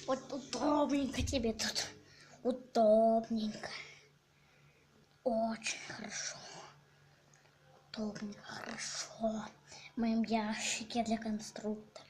Вот удобненько тебе тут. Удобненько. Очень хорошо. Удобненько, хорошо. В моем ящике для конструктора.